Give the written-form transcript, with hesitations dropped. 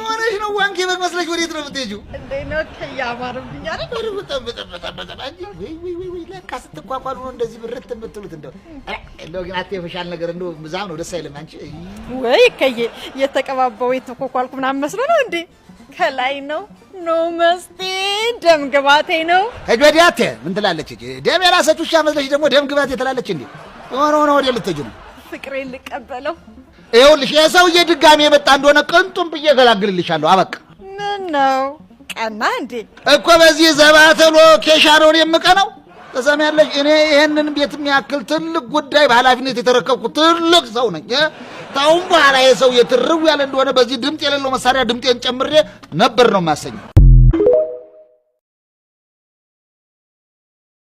ሆነሽ ነው ዋንኬ በመስለሽ ወዴት ነው የምትሄጂው? እንዴ ነው ከያማርብኝ አይደል? በጣም ወይ ለካ ስትቋቋሉ ነው እንደዚህ ብርት የምትሉት። እንደው ግን አትየፈሻል ነገር እንደው ብዛም ነው ደስ አይልም። አንቺ ወይ ከየ የተቀባባው የተኮኳልኩ ምናምን መስሎ ነው እንዴ? ከላይ ነው መስቴ ደም ግባቴ ነው። ወዲያቴ ምን ትላለች? ደም የራሰች ውሻ መስለሽ ደግሞ ደም ግባቴ ትላለች እንዴ? ሆነ ወዲያ ልትሄጂ ነው? ፍቅሬን ልቀበለው። ይኸውልሽ የሰውዬ ድጋሚ የመጣ እንደሆነ ቅንጡም ብዬ ገላግልልሻለሁ። አበቃ። ምን ነው ቀና እንዴ? እኮ በዚህ ዘባተሎ ኬሻ ነው የምቀነው። ተሰሚያለሽ? እኔ ይሄንን ቤት የሚያክል ትልቅ ጉዳይ በኃላፊነት የተረከብኩ ትልቅ ሰው ነኝ። ታውም በኋላ የሰው የትርው ያለ እንደሆነ በዚህ ድምፅ የሌለው መሳሪያ ድምጤን ጨምሬ ነበር ነው የማሰኘው።